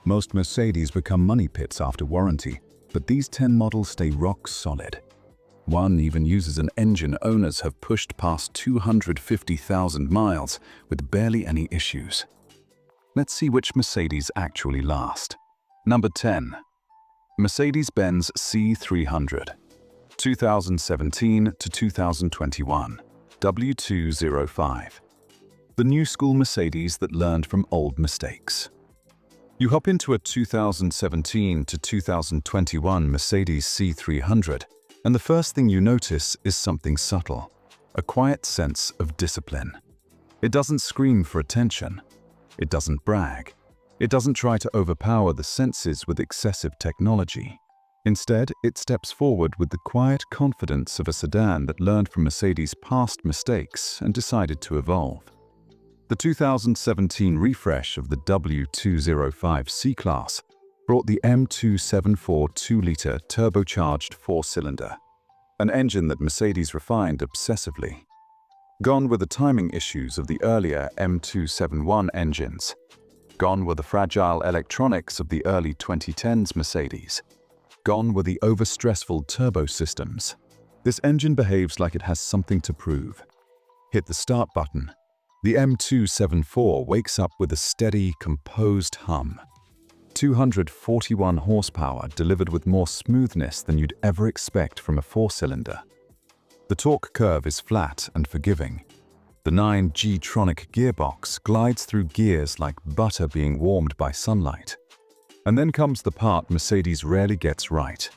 Most Mercedes become money pits after warranty, but these 10 models stay rock solid. One even uses an engine owners have pushed past 250,000 miles with barely any issues. Let's see which Mercedes actually last. Number 10. Mercedes-Benz C300, 2017 to 2021, W205. The new school Mercedes that learned from old mistakes. You hop into a 2017 to 2021 Mercedes C300, and the first thing you notice is something subtle, a quiet sense of discipline. It doesn't scream for attention. It doesn't brag. It doesn't try to overpower the senses with excessive technology. Instead, it steps forward with the quiet confidence of a sedan that learned from Mercedes' past mistakes and decided to evolve. The 2017 refresh of the W205 C-Class brought the M274 2-liter turbocharged 4-cylinder, an engine that Mercedes refined obsessively. Gone were the timing issues of the earlier M271 engines. Gone were the fragile electronics of the early 2010s Mercedes. Gone were the over-stressful turbo systems. This engine behaves like it has something to prove. Hit the start button. The M274 wakes up with a steady, composed hum. 241 horsepower delivered with more smoothness than you'd ever expect from a 4-cylinder. The torque curve is flat and forgiving. The 9G-tronic gearbox glides through gears like butter being warmed by sunlight. And then comes the part Mercedes rarely gets right: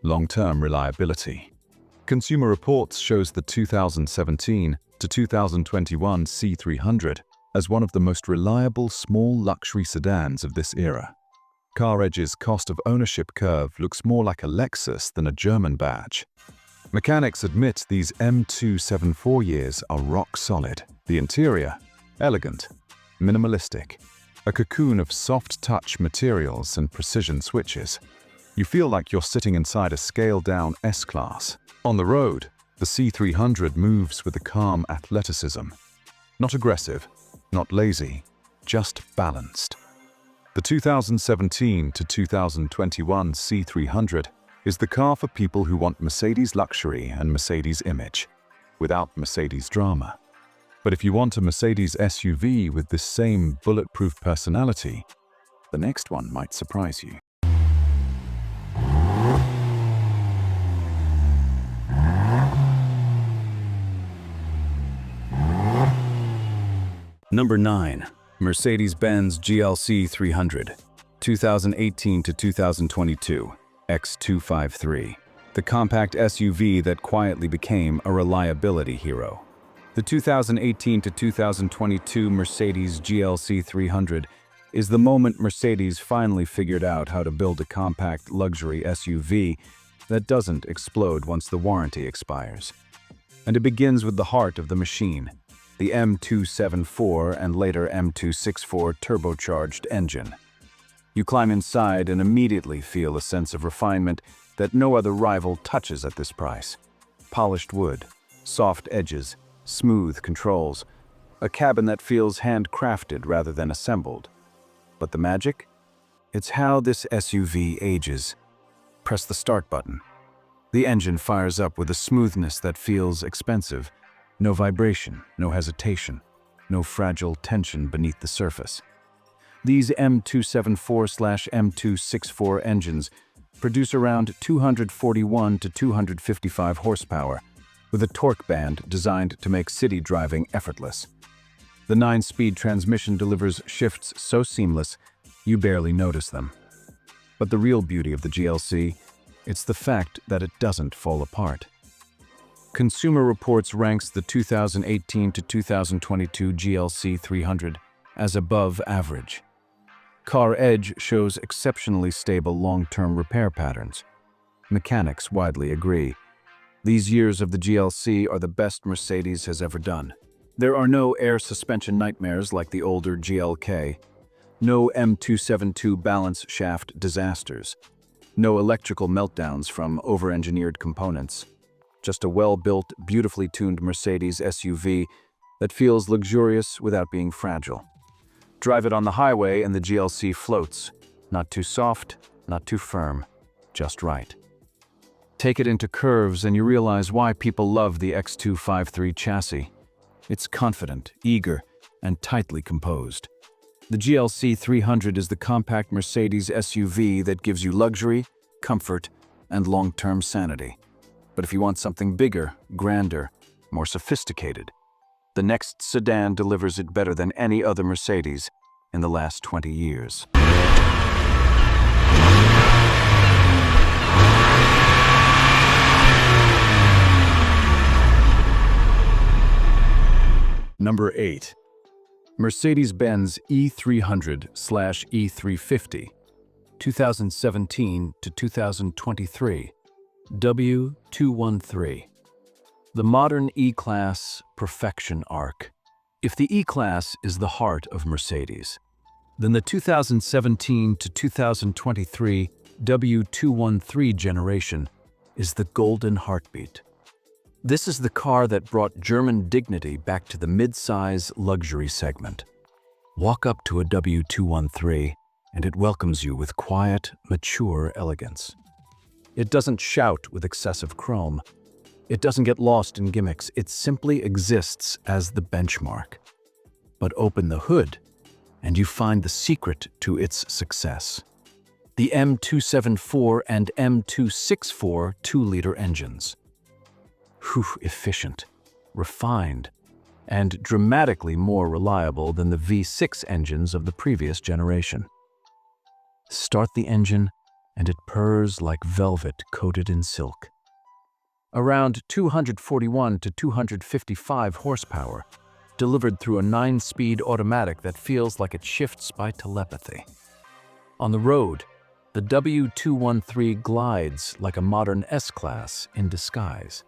long-term reliability. Consumer Reports shows the 2017 to 2021 C300 as one of the most reliable small luxury sedans of this era. CarEdge's cost of ownership curve looks more like a Lexus than a German badge. Mechanics admit these M274 years are rock solid. The interior, elegant, minimalistic, a cocoon of soft-touch materials and precision switches. You feel like you're sitting inside a scaled-down S-Class. On the road, the C300 moves with a calm athleticism. Not aggressive, not lazy, just balanced. The 2017 to 2021 C300 is the car for people who want Mercedes luxury and Mercedes image, without Mercedes drama. But if you want a Mercedes SUV with this same bulletproof personality, the next one might surprise you. Number 9. Mercedes-Benz GLC 300, 2018 to 2022, X253. The compact SUV that quietly became a reliability hero. The 2018 to 2022 Mercedes GLC 300 is the moment Mercedes finally figured out how to build a compact luxury SUV that doesn't explode once the warranty expires. And it begins with the heart of the machine, the M274 and later M264 turbocharged engine. You climb inside and immediately feel a sense of refinement that no other rival touches at this price. Polished wood, soft edges, smooth controls, a cabin that feels handcrafted rather than assembled. But the magic? It's how this SUV ages. Press the start button. The engine fires up with a smoothness that feels expensive. No vibration, no hesitation, no fragile tension beneath the surface. These M274/M264 engines produce around 241 to 255 horsepower, with a torque band designed to make city driving effortless. The 9-speed transmission delivers shifts so seamless, you barely notice them. But the real beauty of the GLC, it's the fact that it doesn't fall apart. Consumer Reports ranks the 2018 to 2022 GLC 300 as above average. CarEdge shows exceptionally stable long-term repair patterns. Mechanics widely agree. These years of the GLC are the best Mercedes has ever done. There are no air suspension nightmares like the older GLK, no M272 balance shaft disasters, no electrical meltdowns from over-engineered components. Just a well-built, beautifully tuned Mercedes SUV that feels luxurious without being fragile. Drive it on the highway and the GLC floats. Not too soft, not too firm, just right. Take it into curves and you realize why people love the X253 chassis. It's confident, eager, and tightly composed. The GLC 300 is the compact Mercedes SUV that gives you luxury, comfort, and long-term sanity. But if you want something bigger, grander, more sophisticated, the next sedan delivers it better than any other Mercedes in the last 20 years. Number 8. Mercedes-Benz E300/E350, 2017 to 2023, W213. The modern E-Class perfection arc. If the E-Class is the heart of Mercedes, then the 2017 to 2023 W213 generation is the golden heartbeat. This is the car that brought German dignity back to the mid-size luxury segment. Walk up to a W213 and it welcomes you with quiet, mature elegance. It doesn't shout with excessive chrome. It doesn't get lost in gimmicks. It simply exists as the benchmark. But open the hood and you find the secret to its success. The M274 and M264 2-liter engines. Efficient, refined, and dramatically more reliable than the V6 engines of the previous generation. Start the engine, and it purrs like velvet coated in silk. Around 241 to 255 horsepower, delivered through a 9-speed automatic that feels like it shifts by telepathy. On the road, the W213 glides like a modern S-Class in disguise.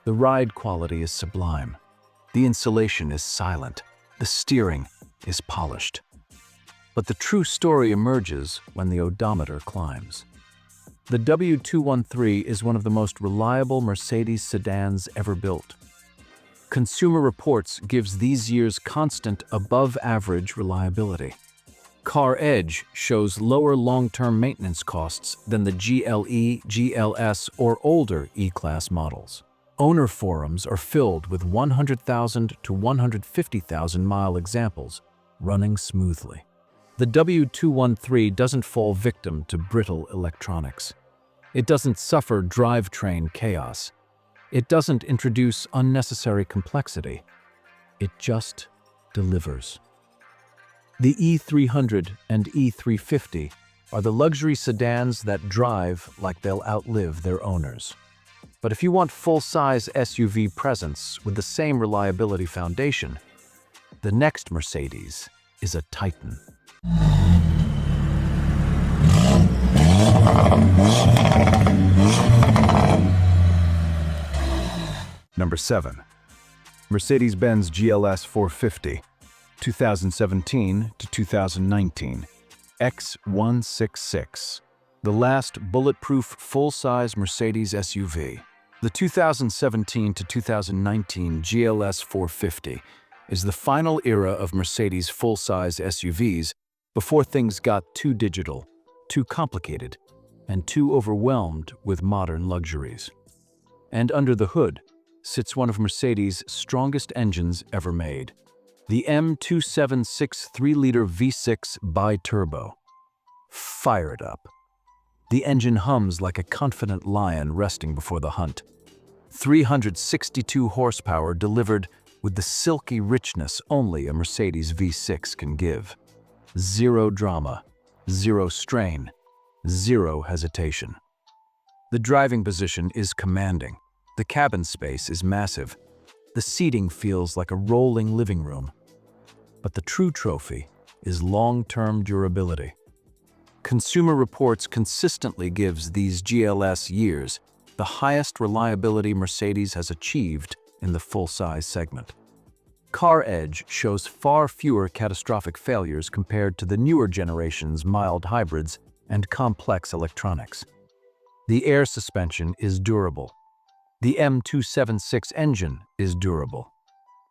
The ride quality is sublime. The insulation is silent. The steering is polished. But the true story emerges when the odometer climbs. The W213 is one of the most reliable Mercedes sedans ever built. Consumer Reports gives these years constant above-average reliability. Car Edge shows lower long-term maintenance costs than the GLE, GLS, or older E-Class models. Owner forums are filled with 100,000 to 150,000 mile examples running smoothly. The W213 doesn't fall victim to brittle electronics. It doesn't suffer drivetrain chaos. It doesn't introduce unnecessary complexity. It just delivers. The E300 and E350 are the luxury sedans that drive like they'll outlive their owners. But if you want full-size SUV presence with the same reliability foundation, the next Mercedes is a Titan. Number 7. Mercedes-Benz GLS 450, 2017 to 2019, X166. The last bulletproof full-size Mercedes SUV. The 2017 to 2019 GLS 450 is the final era of Mercedes full-size SUVs before things got too digital, too complicated, and too overwhelmed with modern luxuries. And under the hood sits one of Mercedes' strongest engines ever made, the M276 3-liter V6 bi-turbo. Fire it up. The engine hums like a confident lion resting before the hunt. 362 horsepower delivered with the silky richness only a Mercedes V6 can give. Zero drama, zero strain, zero hesitation. The driving position is commanding. The cabin space is massive. The seating feels like a rolling living room. But the true trophy is long-term durability. Consumer Reports consistently gives these GLS years the highest reliability Mercedes has achieved in the full-size segment. Car Edge shows far fewer catastrophic failures compared to the newer generation's mild hybrids and complex electronics. The air suspension is durable. The M276 engine is durable.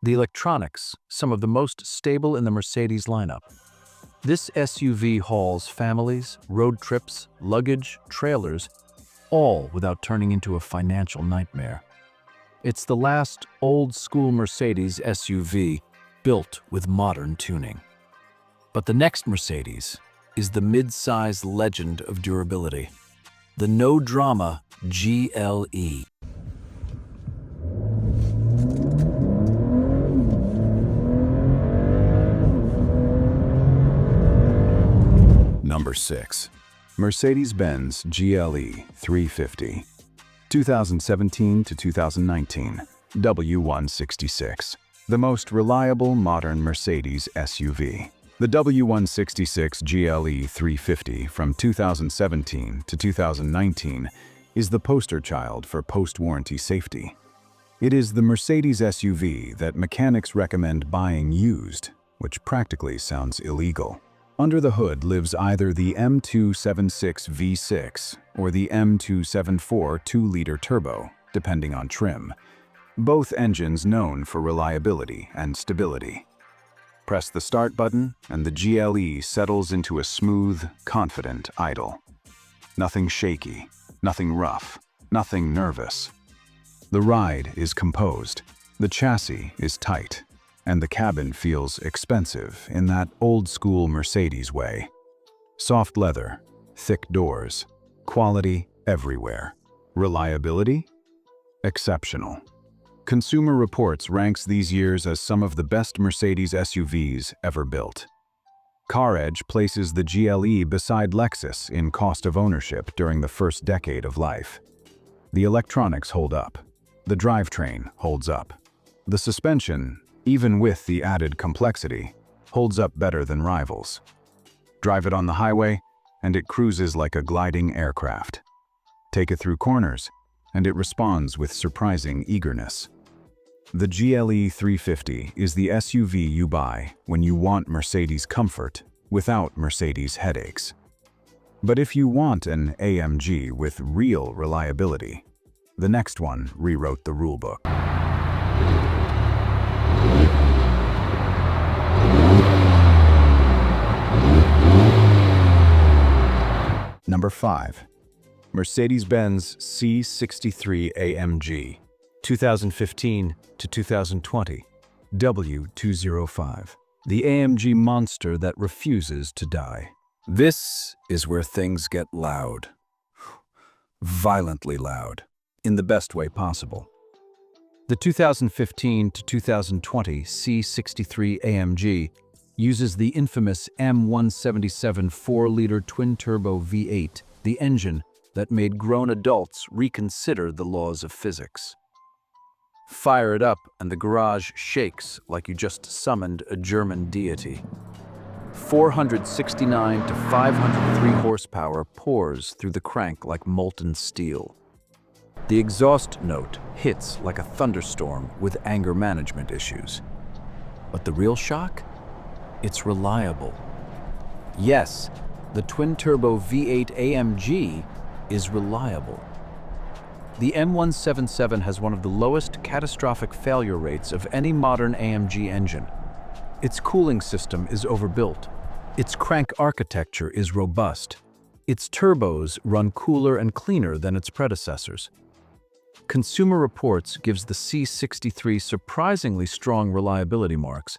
The electronics, some of the most stable in the Mercedes lineup. This SUV hauls families, road trips, luggage, trailers, all without turning into a financial nightmare. It's the last old-school Mercedes SUV built with modern tuning. But the next Mercedes is the mid-size legend of durability, the no-drama GLE. Number 6. Mercedes-Benz GLE 350, 2017 to 2019, W166. The most reliable modern Mercedes SUV. The W166 GLE 350 from 2017 to 2019 is the poster child for post-warranty safety. It is the Mercedes SUV that mechanics recommend buying used, which practically sounds illegal. Under the hood lives either the M276 V6 or the M274 2-liter turbo, depending on trim. Both engines known for reliability and stability. Press the start button and the GLE settles into a smooth, confident idle. Nothing shaky, nothing rough, nothing nervous. The ride is composed, the chassis is tight, and the cabin feels expensive in that old-school Mercedes way. Soft leather, thick doors, quality everywhere. Reliability? Exceptional. Consumer Reports ranks these years as some of the best Mercedes SUVs ever built. CarEdge places the GLE beside Lexus in cost of ownership during the first decade of life. The electronics hold up. The drivetrain holds up. The suspension, even with the added complexity, holds up better than rivals. Drive it on the highway, and it cruises like a gliding aircraft. Take it through corners, and it responds with surprising eagerness. The GLE 350 is the SUV you buy when you want Mercedes comfort without Mercedes headaches. But if you want an AMG with real reliability, the next one rewrote the rulebook. Number 5. Mercedes-Benz C63 AMG, 2015 to 2020, W205. The AMG monster that refuses to die. This is where things get loud. Violently loud, in the best way possible. The 2015 to 2020 C63 AMG uses the infamous M177 4-liter twin-turbo V8, the engine that made grown adults reconsider the laws of physics. Fire it up and the garage shakes like you just summoned a German deity. 469 to 503 horsepower pours through the crank like molten steel. The exhaust note hits like a thunderstorm with anger management issues. But the real shock? It's reliable. Yes, the twin-turbo V8 AMG is reliable. The M177 has one of the lowest catastrophic failure rates of any modern AMG engine. Its cooling system is overbuilt. Its crank architecture is robust. Its turbos run cooler and cleaner than its predecessors. Consumer Reports gives the C63 surprisingly strong reliability marks,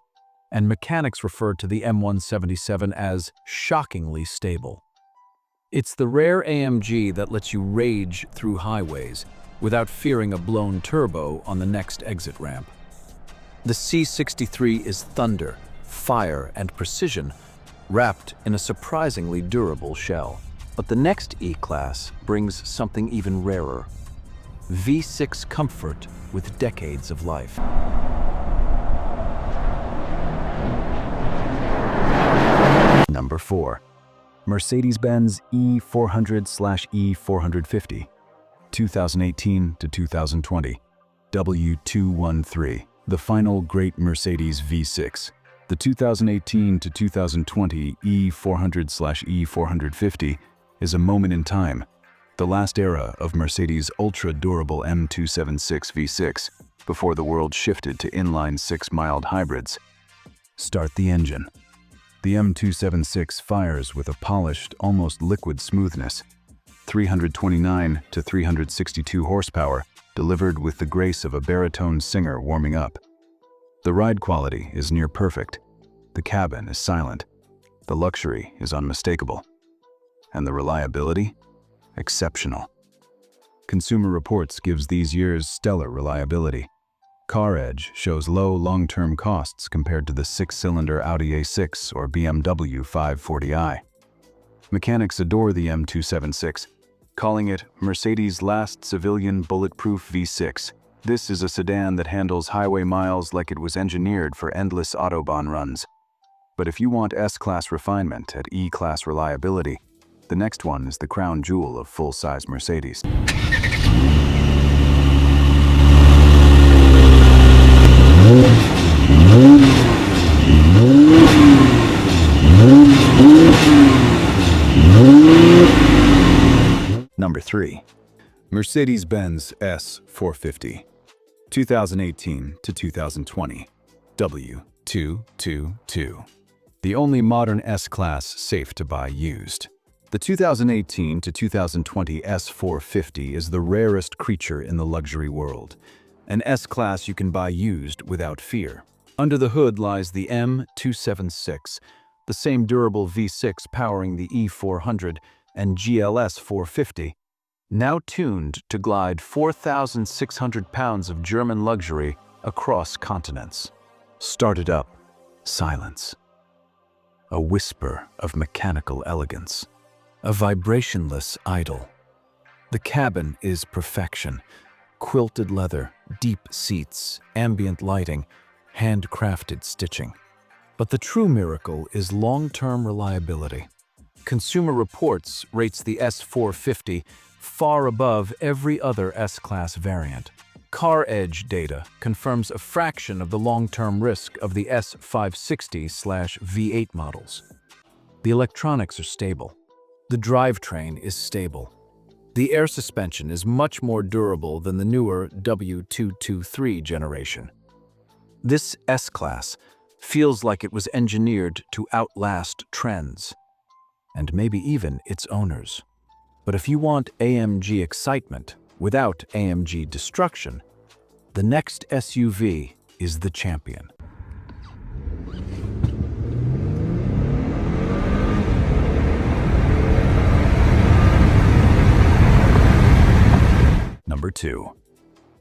and mechanics refer to the M177 as shockingly stable. It's the rare AMG that lets you rage through highways without fearing a blown turbo on the next exit ramp. The C63 is thunder, fire, and precision, wrapped in a surprisingly durable shell. But the next E-Class brings something even rarer: V6 comfort with decades of life. Number 4. Mercedes-Benz E400/E450, 2018 to 2020, W213. The final great Mercedes V6. The 2018 to 2020 E400/E450 is a moment in time, the last era of Mercedes' ultra-durable M276 V6 before the world shifted to inline 6 mild hybrids. Start the engine. The M276 fires with a polished, almost liquid smoothness, 329 to 362 horsepower, delivered with the grace of a baritone singer warming up. The ride quality is near perfect. The cabin is silent. The luxury is unmistakable. And the reliability? Exceptional. Consumer Reports gives these years stellar reliability. CarEdge shows low long-term costs compared to the six-cylinder Audi A6 or BMW 540i. Mechanics adore the M276, calling it Mercedes' last civilian bulletproof V6. This is a sedan that handles highway miles like it was engineered for endless Autobahn runs. But if you want S-Class refinement at E-Class reliability, the next one is the crown jewel of full-size Mercedes. Number 3. Mercedes-Benz S450, 2018 to 2020, W222. The only modern S-Class safe to buy used. The 2018 to 2020 S450 is the rarest creature in the luxury world. An S-Class you can buy used without fear. Under the hood lies the M276, the same durable V6 powering the E400 and GLS 450, now tuned to glide 4,600 pounds of German luxury across continents. Started up, silence. A whisper of mechanical elegance. A vibrationless idol. The cabin is perfection. Quilted leather, deep seats, ambient lighting, handcrafted stitching. But the true miracle is long-term reliability. Consumer Reports rates the S450 far above every other S-Class variant. CarEdge data confirms a fraction of the long-term risk of the S560/V8 models. The electronics are stable. The drivetrain is stable. The air suspension is much more durable than the newer W223 generation. This S-Class feels like it was engineered to outlast trends, and maybe even its owners. But if you want AMG excitement without AMG destruction, the next SUV is the champion. Number 2.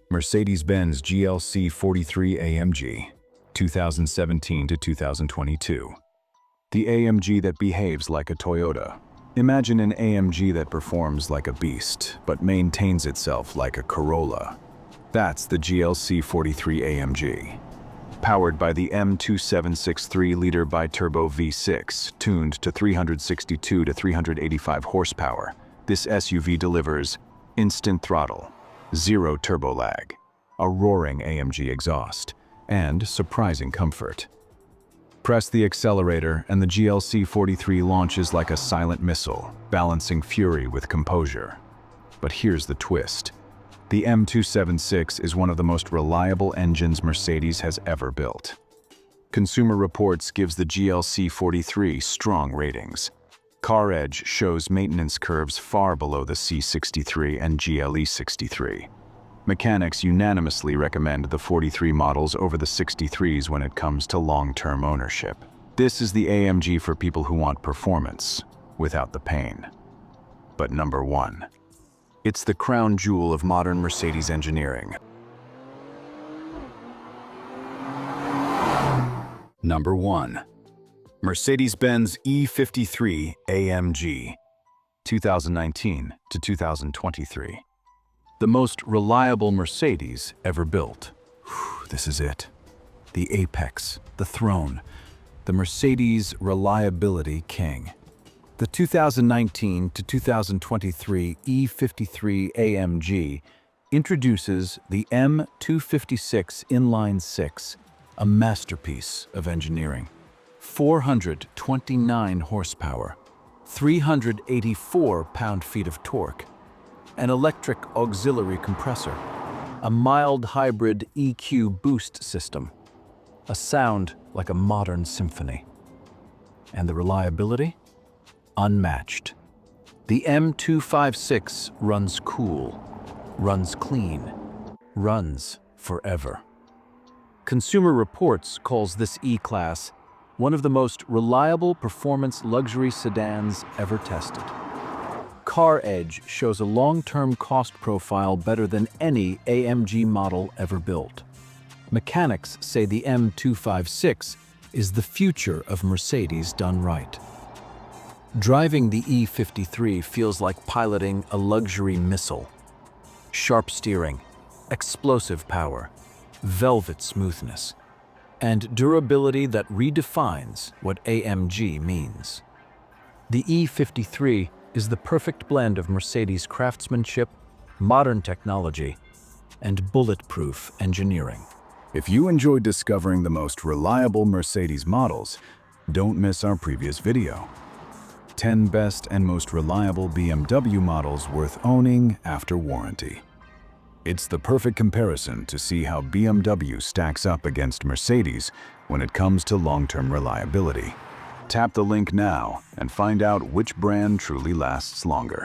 Mercedes-Benz GLC 43 AMG, 2017 to 2022. The AMG that behaves like a Toyota. Imagine an AMG that performs like a beast, but maintains itself like a Corolla. That's the GLC 43 AMG. Powered by the M276 3-liter biturbo V6, tuned to 362 to 385 horsepower, this SUV delivers instant throttle, zero turbo lag, a roaring AMG exhaust, and surprising comfort. Press the accelerator and the GLC 43 launches like a silent missile, balancing fury with composure. But here's the twist. The M276 is one of the most reliable engines Mercedes has ever built. Consumer Reports gives the GLC 43 strong ratings. CarEdge shows maintenance curves far below the C63 and GLE63. Mechanics unanimously recommend the 43 models over the 63s when it comes to long-term ownership. This is the AMG for people who want performance without the pain. But number 1. It's the crown jewel of modern Mercedes engineering. Number 1. Mercedes-Benz E53 AMG, 2019 to 2023. The most reliable Mercedes ever built. This is it. The apex, the throne, the Mercedes reliability king. The 2019 to 2023 E53 AMG introduces the M256 Inline-6, a masterpiece of engineering. 429 horsepower, 384 pound-feet of torque, an electric auxiliary compressor, a mild hybrid EQ boost system, a sound like a modern symphony. And the reliability? Unmatched. The M256 runs cool, runs clean, runs forever. Consumer Reports calls this E-Class one of the most reliable performance luxury sedans ever tested. Car Edge shows a long-term cost profile better than any AMG model ever built. Mechanics say the M256 is the future of Mercedes done right. Driving the E53 feels like piloting a luxury missile. Sharp steering, explosive power, velvet smoothness, and durability that redefines what AMG means. The E53 is the perfect blend of Mercedes craftsmanship, modern technology, and bulletproof engineering. If you enjoyed discovering the most reliable Mercedes models, don't miss our previous video. 10 best and most reliable BMW models worth owning after warranty. It's the perfect comparison to see how BMW stacks up against Mercedes when it comes to long-term reliability. Tap the link now and find out which brand truly lasts longer.